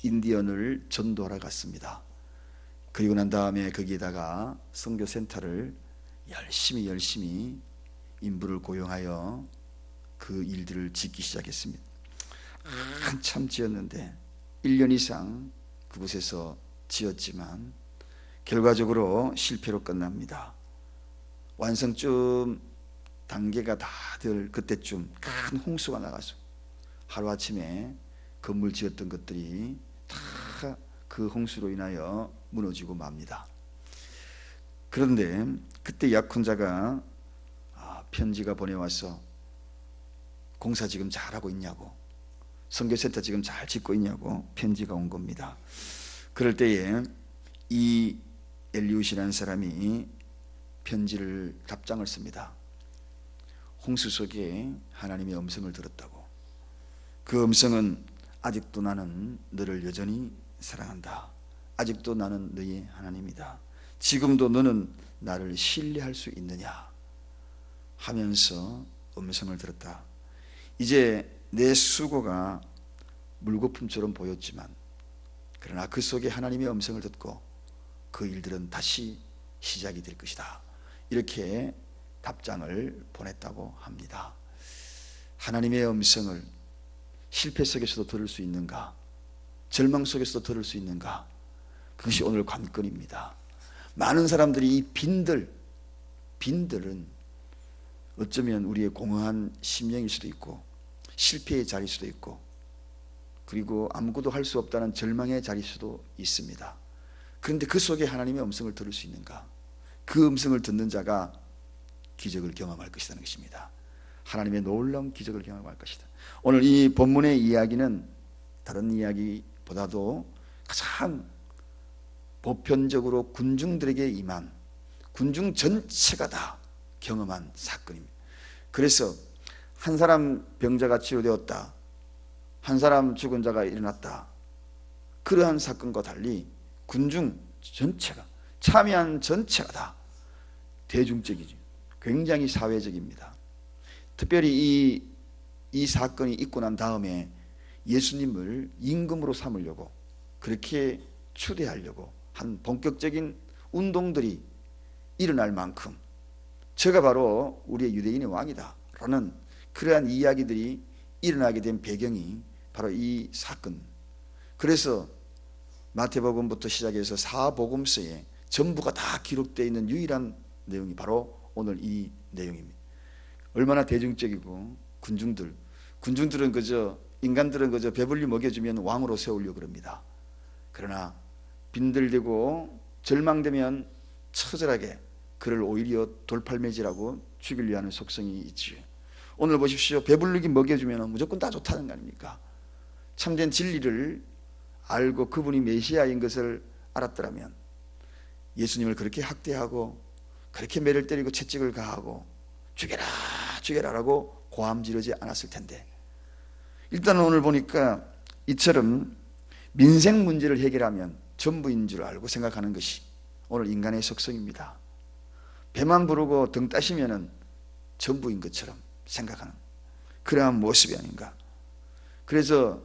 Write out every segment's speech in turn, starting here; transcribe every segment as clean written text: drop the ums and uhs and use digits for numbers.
인디언을 전도하러 갔습니다. 그리고 난 다음에 거기에다가 선교센터를 열심히 인부를 고용하여 그 일들을 짓기 시작했습니다. 한참 지었는데 1년 이상 그곳에서 지었지만 결과적으로 실패로 끝납니다. 완성쯤 단계가 다들 그때쯤 큰 홍수가 나가서 하루아침에 건물 지었던 것들이 다 그 홍수로 인하여 무너지고 맙니다. 그런데 그때 약혼자가 편지가 보내와서 공사 지금 잘하고 있냐고, 선교센터 지금 잘 짓고 있냐고 편지가 온 겁니다. 그럴 때에 이 엘리웃이라는 사람이 편지를 답장을 씁니다. 홍수 속에 하나님의 음성을 들었다고. 그 음성은 아직도 나는 너를 여전히 사랑한다. 아직도 나는 너의 하나님이다. 지금도 너는 나를 신뢰할 수 있느냐 하면서 음성을 들었다. 이제 내 수고가 물거품처럼 보였지만 그러나 그 속에 하나님의 음성을 듣고 그 일들은 다시 시작이 될 것이다. 이렇게 답장을 보냈다고 합니다. 하나님의 음성을 실패 속에서도 들을 수 있는가? 절망 속에서도 들을 수 있는가? 그것이 오늘 관건입니다. 많은 사람들이 이 빈들은 어쩌면 우리의 공허한 심령일 수도 있고 실패의 자리일 수도 있고 그리고 아무것도 할 수 없다는 절망의 자리일 수도 있습니다. 그런데 그 속에 하나님의 음성을 들을 수 있는가? 그 음성을 듣는 자가 기적을 경험할 것이라는 것입니다. 하나님의 놀라운 기적을 경험할 것이다. 오늘 이 본문의 이야기는 다른 이야기보다도 가장 보편적으로 군중들에게 임한, 군중 전체가 다 경험한 사건입니다. 그래서 한 사람 병자가 치료되었다, 한 사람 죽은 자가 일어났다, 그러한 사건과 달리 군중 전체가, 참여한 전체가 다 대중적이죠. 굉장히 사회적입니다. 특별히 이 사건이 있고 난 다음에 예수님을 임금으로 삼으려고, 그렇게 추대하려고 한 본격적인 운동들이 일어날 만큼 저가 바로 우리의 유대인의 왕이다 라는 그러한 이야기들이 일어나게 된 배경이 바로 이 사건. 그래서 마태복음부터 시작해서 사복음서에 전부가 다 기록되어 있는 유일한 내용이 바로 오늘 이 내용입니다. 얼마나 대중적이고 군중들은 인간들은 그저 배불리 먹여주면 왕으로 세우려고 그럽니다. 그러나 빈들대고 절망되면 처절하게 그를 오히려 돌팔매질하고 죽이려 하는 속성이 있지. 오늘 보십시오. 배불리게 먹여주면 무조건 다 좋다는 거 아닙니까? 참된 진리를 알고 그분이 메시아인 것을 알았더라면 예수님을 그렇게 학대하고 그렇게 매를 때리고 채찍을 가하고 죽여라라고 고함 지르지 않았을 텐데, 일단 오늘 보니까 이처럼 민생 문제를 해결하면 전부인 줄 알고 생각하는 것이 오늘 인간의 속성입니다. 배만 부르고 등 따시면 전부인 것처럼 생각하는 그러한 모습이 아닌가. 그래서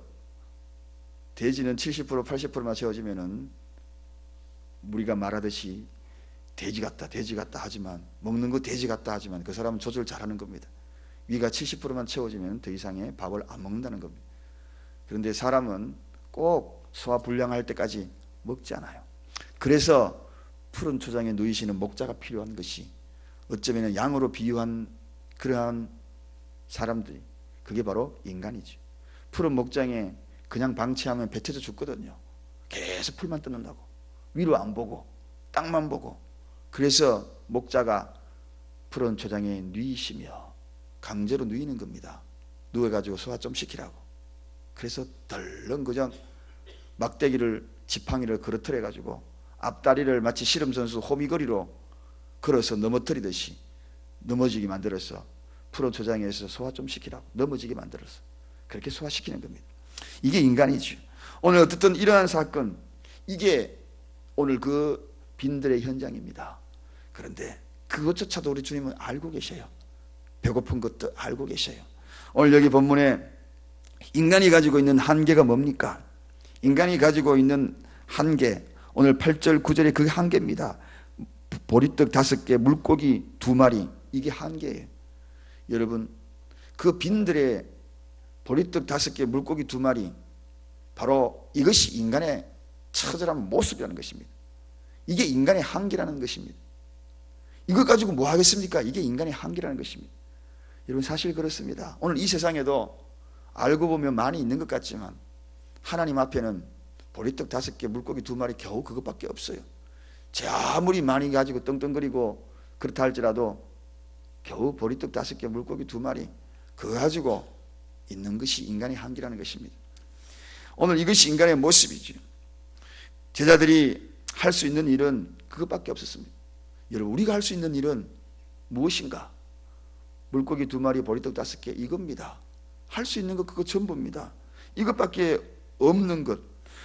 돼지는 70% 80%만 채워지면 우리가 말하듯이 돼지 같다 하지만, 먹는 거 돼지 같다 하지만 그 사람은 조절 잘하는 겁니다. 위가 70%만 채워지면 더 이상의 밥을 안 먹는다는 겁니다. 그런데 사람은 꼭 소화불량할 때까지 먹지 않아요. 그래서 푸른 초장에 누이시는 목자가 필요한 것이, 어쩌면 양으로 비유한 그러한 사람들이, 그게 바로 인간이죠. 푸른 목장에 그냥 방치하면 배 터져 죽거든요. 계속 풀만 뜯는다고, 위로 안 보고 땅만 보고. 그래서 목자가 푸른 초장에 누이시며 강제로 누이는 겁니다. 누워가지고 소화 좀 시키라고. 그래서 덜렁 그냥 막대기를, 지팡이를 그릇틀어 가지고 앞다리를 마치 씨름선수 호미거리로 걸어서 넘어뜨리듯이 넘어지게 만들어서 푸른 초장에서 소화 좀 시키라고 넘어지게 만들어서 그렇게 소화시키는 겁니다. 이게 인간이죠. 오늘 어떻든 이러한 사건, 이게 오늘 그 빈들의 현장입니다. 그런데 그것조차도 우리 주님은 알고 계셔요. 배고픈 것도 알고 계셔요. 오늘 여기 본문에 인간이 가지고 있는 한계가 뭡니까? 인간이 가지고 있는 한계, 오늘 8절 9절의 그 한계입니다. 보리떡 5개, 물고기 2마리, 이게 한계예요. 여러분, 그 빈들에 보리떡 5개, 물고기 2마리, 바로 이것이 인간의 처절한 모습이라는 것입니다. 이게 인간의 한계라는 것입니다. 이것 가지고 뭐 하겠습니까? 이게 인간의 한계라는 것입니다. 여러분, 사실 그렇습니다. 오늘 이 세상에도 알고 보면 많이 있는 것 같지만 하나님 앞에는 보리떡 5개, 물고기 2마리 겨우 그것밖에 없어요. 제 아무리 많이 가지고 떵떵거리고 그렇다 할지라도 겨우 보리떡 5개, 물고기 2마리, 그거 가지고 있는 것이 인간의 한계라는 것입니다. 오늘 이것이 인간의 모습이죠. 제자들이 할 수 있는 일은 그것밖에 없었습니다. 여러분, 우리가 할 수 있는 일은 무엇인가? 물고기 2마리, 보리떡 5개, 이겁니다. 할 수 있는 것 그거 전부입니다. 이것밖에 없는 것,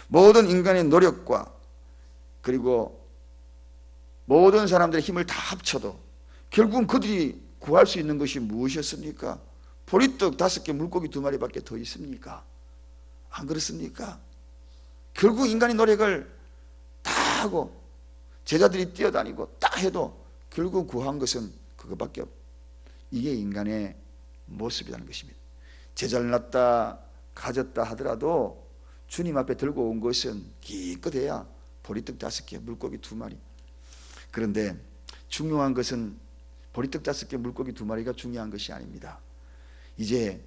모든 인간의 노력과 그리고 모든 사람들의 힘을 다 합쳐도 결국은 그들이 구할 수 있는 것이 무엇이었습니까? 보리떡 5개, 물고기 2마리밖에 더 있습니까? 안 그렇습니까? 결국 인간의 노력을 다 하고 제자들이 뛰어다니고 다 해도 결국 구한 것은 그것밖에 없고, 이게 인간의 모습이라는 것입니다. 제자를 낳았다 가졌다 하더라도 주님 앞에 들고 온 것은 기껏해야 보리떡 5개, 물고기 2마리. 그런데 중요한 것은 보리떡 5개, 물고기 2마리가 중요한 것이 아닙니다. 이제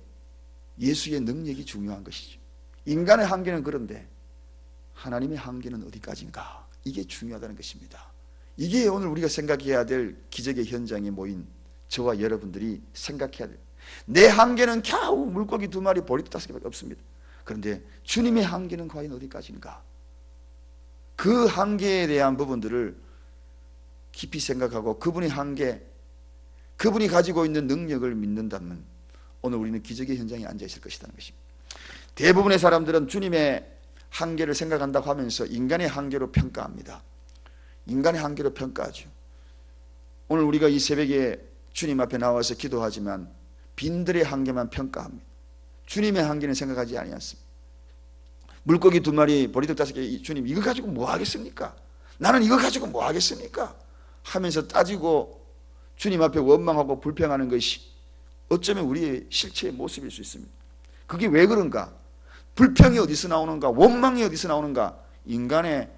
예수의 능력이 중요한 것이죠. 인간의 한계는 그런데 하나님의 한계는 어디까지인가? 이게 중요하다는 것입니다. 이게 오늘 우리가 생각해야 될 기적의 현장에 모인 저와 여러분들이 생각해야 돼요. 내 한계는 겨우 물고기 2마리, 보리떡 5개밖에 없습니다. 그런데 주님의 한계는 과연 어디까지인가? 그 한계에 대한 부분들을 깊이 생각하고 그분의 한계, 그분이 가지고 있는 능력을 믿는다면 오늘 우리는 기적의 현장에 앉아 있을 것이라는 것입니다. 대부분의 사람들은 주님의 한계를 생각한다고 하면서 인간의 한계로 평가합니다. 인간의 한계로 평가하죠. 오늘 우리가 이 새벽에 주님 앞에 나와서 기도하지만 빈들의 한계만 평가합니다. 주님의 한계는 생각하지 아니었습니다. 물고기 2마리, 보리떡 5개, 주님 이거 가지고 뭐 하겠습니까? 나는 이거 가지고 뭐 하겠습니까? 하면서 따지고 주님 앞에 원망하고 불평하는 것이 어쩌면 우리의 실체의 모습일 수 있습니다. 그게 왜 그런가? 불평이 어디서 나오는가? 원망이 어디서 나오는가? 인간의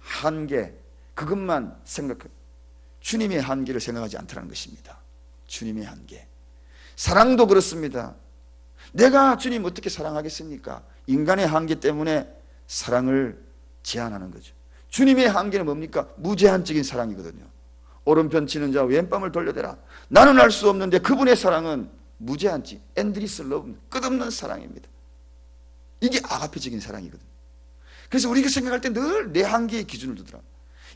한계, 그것만 생각해. 주님의 한계를 생각하지 않다는 것입니다. 주님의 한계. 사랑도 그렇습니다. 내가 주님 어떻게 사랑하겠습니까? 인간의 한계 때문에 사랑을 제한하는 거죠. 주님의 한계는 뭡니까? 무제한적인 사랑이거든요. 오른편 치는 자 왼뺨을 돌려대라. 나는 알 수 없는데 그분의 사랑은 무제한지, 엔드리스 러브, 끝없는 사랑입니다. 이게 아가페적인 사랑이거든요. 그래서 우리가 생각할 때 늘 내 한계의 기준을 두더라.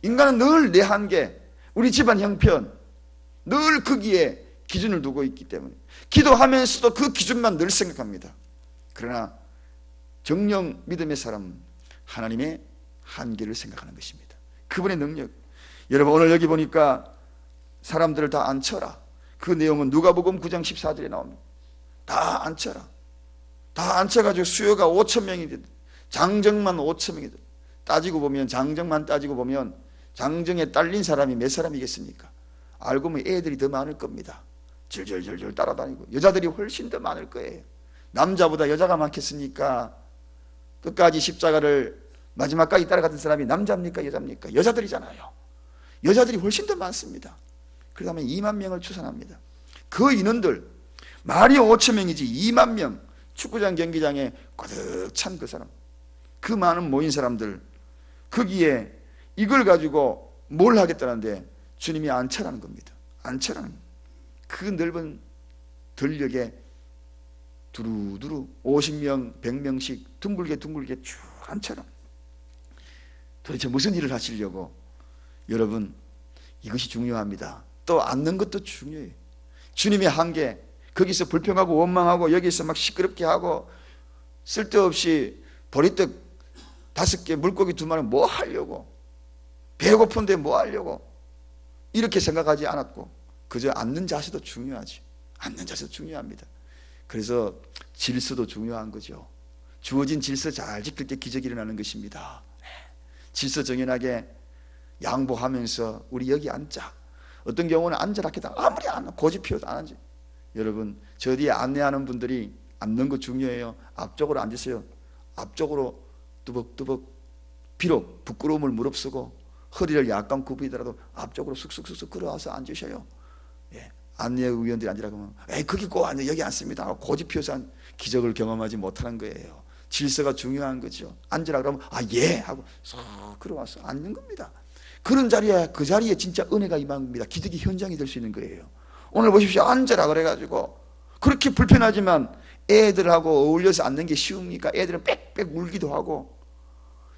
인간은 늘 내 한계, 우리 집안 형편, 늘 거기에 기준을 두고 있기 때문에 기도하면서도 그 기준만 늘 생각합니다. 그러나 정령 믿음의 사람은 하나님의 한계를 생각하는 것입니다. 그분의 능력. 여러분, 오늘 여기 보니까 사람들을 다 앉혀라. 그 내용은 누가복음 9장 14절에 나옵니다. 다 앉혀라. 다 앉혀가지고 수요가 5,000명이 됐다. 장정만 5,000명이 됐다. 따지고 보면, 장정만 따지고 보면 장정에 딸린 사람이 몇 사람이겠습니까? 알고 보면 애들이 더 많을 겁니다. 줄줄줄줄 따라다니고 여자들이 훨씬 더 많을 거예요. 남자보다 여자가 많겠습니까? 끝까지 십자가를 마지막까지 따라갔던 사람이 남자입니까? 여자입니까? 여자들이잖아요. 여자들이 훨씬 더 많습니다. 그 다음에 2만 명을 추산합니다. 그 인원들 말이 5,000명이지 2만 명, 축구장 경기장에 가득 찬 그 사람, 그 많은 모인 사람들, 거기에 이걸 가지고 뭘 하겠다는데 주님이 앉혀라는 겁니다. 앉혀라는 겁니다. 그 넓은 들녘에 두루두루 50명, 100명씩 둥글게 쭉 앉혀라. 도대체 무슨 일을 하시려고? 여러분, 이것이 중요합니다. 또 앉는 것도 중요해요. 주님의 한계, 거기서 불평하고 원망하고 여기서 막 시끄럽게 하고 쓸데없이 보리떡 5개, 물고기 2마리 뭐 하려고, 배고픈데 뭐 하려고, 이렇게 생각하지 않았고 그저 앉는 자세도 중요하지. 앉는 자세도 중요합니다. 그래서 질서도 중요한 거죠. 주어진 질서 잘 지킬 때 기적이 일어나는 것입니다. 질서 정연하게 양보하면서 우리 여기 앉자. 어떤 경우는 앉으라 해도 아무리 안 고집 피워도 안 앉아요. 여러분, 저 뒤에 안내하는 분들이 앉는 거 중요해요. 앞쪽으로 앉으세요. 앞쪽으로 뚜벅뚜벅, 비록 부끄러움을 무릅쓰고 허리를 약간 굽히더라도 앞쪽으로 쑥쑥쑥쑥 걸어와서 앉으셔요. 예. 안내위원들이 앉으라고 하면 에이 거기 꼭 앉아, 여기 앉습니다 하고 고집 피워서 기적을 경험하지 못하는 거예요. 질서가 중요한 거죠. 앉으라 그러면 아 예 하고 싹 걸어와서 앉는 겁니다. 그런 자리에, 그 자리에 진짜 은혜가 임한 겁니다. 기적이 현장이 될 수 있는 거예요. 오늘 보십시오. 앉으라 그래가지고 그렇게 불편하지만 애들하고 어울려서 앉는 게 쉬웁니까? 애들은 빽빽 울기도 하고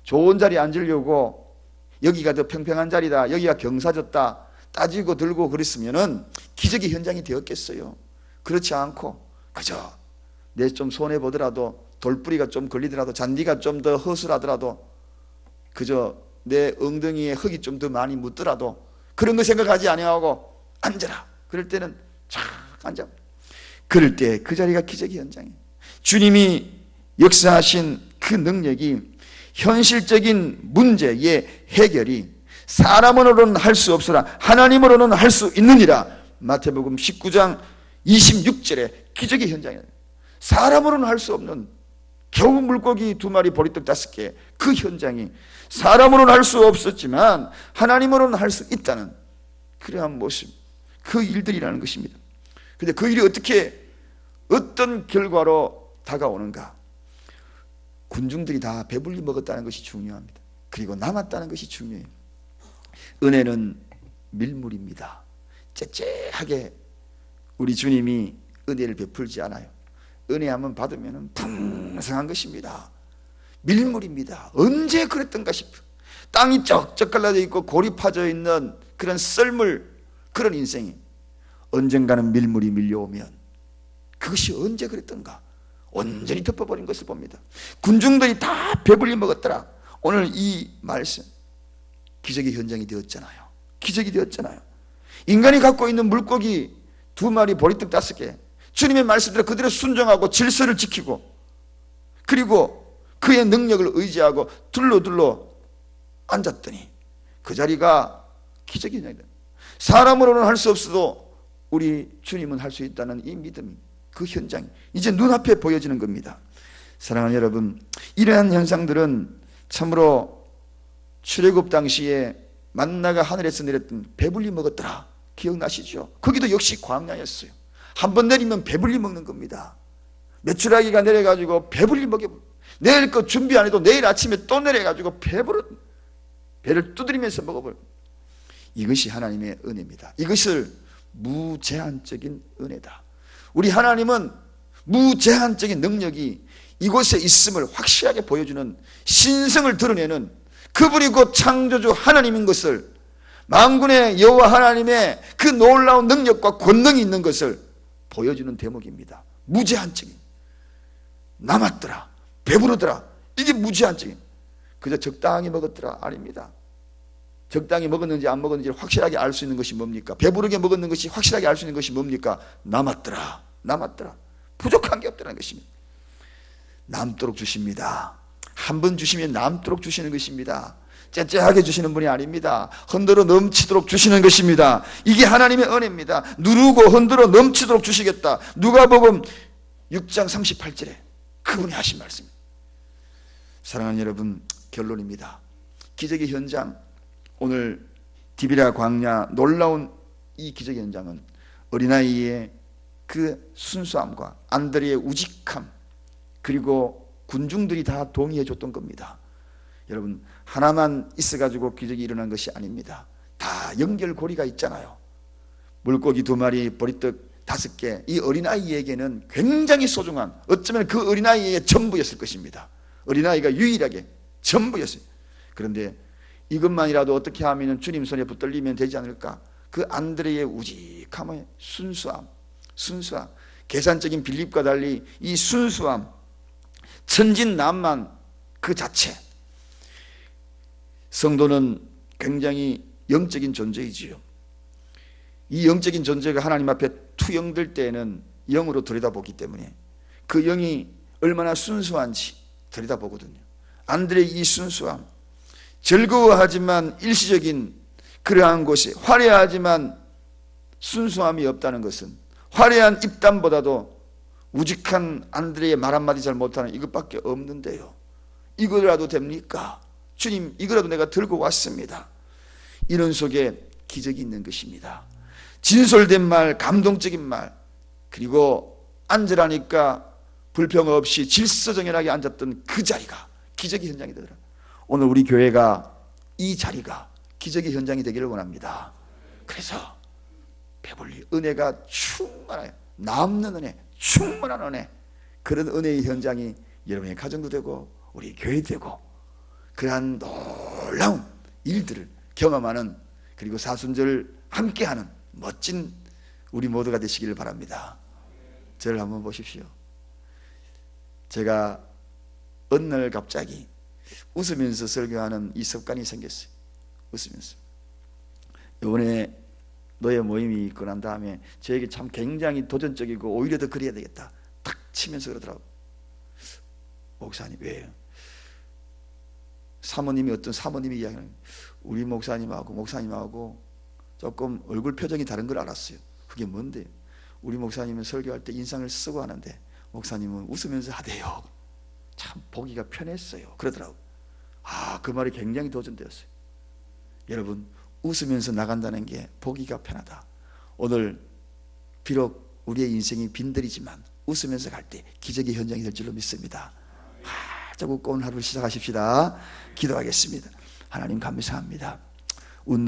좋은 자리에 앉으려고 여기가 더 평평한 자리다, 여기가 경사졌다 따지고 들고 그랬으면은 기적의 현장이 되었겠어요? 그렇지 않고 그저 내 좀 손해보더라도, 돌뿌리가 좀 걸리더라도, 잔디가 좀 더 허술하더라도, 그저 내 엉덩이에 흙이 좀 더 많이 묻더라도 그런 거 생각하지 아니하고 앉아라. 그럴 때는 쫙 앉아. 그럴 때 그 자리가 기적의 현장이에요. 주님이 역사하신 그 능력이 현실적인 문제의 해결이 사람으로는 할 수 없으나 하나님으로는 할 수 있느니라. 마태복음 19장 26절에 기적의 현장이에요. 사람으로는 할 수 없는 겨우 물고기 2마리 보리떡 5개, 그 현장이 사람으로는 할 수 없었지만 하나님으로는 할 수 있다는 그러한 모습, 그 일들이라는 것입니다. 그런데 그 일이 어떤 결과로 다가오는가? 군중들이 다 배불리 먹었다는 것이 중요합니다. 그리고 남았다는 것이 중요해요. 은혜는 밀물입니다. 째째하게 우리 주님이 은혜를 베풀지 않아요. 은혜 한번 받으면 풍성한 것입니다. 밀물입니다. 언제 그랬던가 싶어. 땅이 쩍쩍 갈라져 있고 골이 파져 있는 그런 썰물, 그런 인생이 언젠가는 밀물이 밀려오면 그것이 언제 그랬던가 온전히 덮어버린 것을 봅니다. 군중들이 다 배불리 먹었더라. 오늘 이 말씀 기적의 현장이 되었잖아요. 기적이 되었잖아요. 인간이 갖고 있는 물고기 2마리 보리떡 5개, 주님의 말씀대로 그대로 순종하고 질서를 지키고 그리고 그의 능력을 의지하고 둘러 앉았더니 그 자리가 기적의 현장이다. 사람으로는 할 수 없어도 우리 주님은 할 수 있다는 이 믿음이, 그 현장이 이제 눈앞에 보여지는 겁니다. 사랑하는 여러분, 이러한 현상들은 참으로 출애굽 당시에 만나가 하늘에서 내렸던 배불리 먹었더라, 기억나시죠? 거기도 역시 광야였어요. 한번 내리면 배불리 먹는 겁니다. 메추라기가 내려가지고 배불리 먹여, 내일 거 준비 안 해도 내일 아침에 또 내려가지고 배를 두드리면서 먹어버려. 이것이 하나님의 은혜입니다. 이것을 무제한적인 은혜다. 우리 하나님은 무제한적인 능력이 이곳에 있음을 확실하게 보여주는, 신성을 드러내는 그분이 곧 창조주 하나님인 것을, 만군의 여호와 하나님의 그 놀라운 능력과 권능이 있는 것을 보여주는 대목입니다. 무제한적인, 남았더라, 배부르더라, 이게 무제한적인, 그저 적당히 먹었더라 아닙니다. 적당히 먹었는지 안 먹었는지를 확실하게 알 수 있는 것이 뭡니까? 배부르게 먹었는 것이 확실하게 알 수 있는 것이 뭡니까? 남았더라, 부족한 게 없다는 것입니다. 남도록 주십니다. 한 번 주시면 남도록 주시는 것입니다. 째째하게 주시는 분이 아닙니다. 흔들어 넘치도록 주시는 것입니다. 이게 하나님의 은혜입니다. 누르고 흔들어 넘치도록 주시겠다. 누가복음 6장 38절에 그분이 하신 말씀입니다. 사랑하는 여러분, 결론입니다. 기적의 현장, 오늘 디비라 광야 놀라운 이 기적의 현장은 어린아이의 그 순수함과 안드레의 우직함, 그리고 군중들이 다 동의해 줬던 겁니다. 여러분, 하나만 있어가지고 기적이 일어난 것이 아닙니다. 다 연결고리가 있잖아요. 물고기 2마리, 보리떡 5개, 이 어린아이에게는 굉장히 소중한, 어쩌면 그 어린아이의 전부였을 것입니다. 어린아이가 유일하게 전부였어요. 그런데 이것만이라도 어떻게 하면 주님 손에 붙들리면 되지 않을까? 그 안드레의 우직함의 순수함, 계산적인 빌립과 달리 이 순수함, 천진난만 그 자체. 성도는 굉장히 영적인 존재이지요. 이 영적인 존재가 하나님 앞에 투영될 때에는 영으로 들여다보기 때문에 그 영이 얼마나 순수한지, 들여다보거든요. 안드레의 이 순수함, 즐거워하지만 일시적인 그러한 곳에 화려하지만 순수함이 없다는 것은, 화려한 입담보다도 우직한 안드레의 말 한마디 잘 못하는 이것밖에 없는데요. 이거라도 됩니까? 주님, 이거라도 내가 들고 왔습니다. 이런 속에 기적이 있는 것입니다. 진솔된 말, 감동적인 말, 그리고 앉으라니까 불평 없이 질서정연하게 앉았던 그 자리가 기적의 현장이 되더라. 오늘 우리 교회가 이 자리가 기적의 현장이 되기를 원합니다. 그래서 배불리 은혜가 충만해요. 남는 은혜, 충만한 은혜, 그런 은혜의 현장이 여러분의 가정도 되고 우리 교회도 되고, 그러한 놀라운 일들을 경험하는, 그리고 사순절 함께하는 멋진 우리 모두가 되시기를 바랍니다. 저를 한번 보십시오. 제가 어느 날 갑자기 웃으면서 설교하는 이 습관이 생겼어요. 웃으면서. 이번에 너의 모임이 있고 난 다음에 저에게 참 굉장히 도전적이고 오히려 더 그래야 되겠다 탁 치면서 그러더라고요. 목사님, 왜요? 어떤 사모님이 이야기하는, 우리 목사님하고 조금 얼굴 표정이 다른 걸 알았어요. 그게 뭔데? 우리 목사님은 설교할 때 인상을 쓰고 하는데 목사님은 웃으면서 하대요. 참 보기가 편했어요. 그러더라고요. 그 말이 굉장히 도전되었어요. 여러분, 웃으면서 나간다는 게 보기가 편하다. 오늘 비록 우리의 인생이 빈들이지만 웃으면서 갈 때 기적의 현장이 될 줄로 믿습니다. 자꾸 오늘 하루를 시작하십시다. 기도하겠습니다. 하나님 감사합니다. 웃는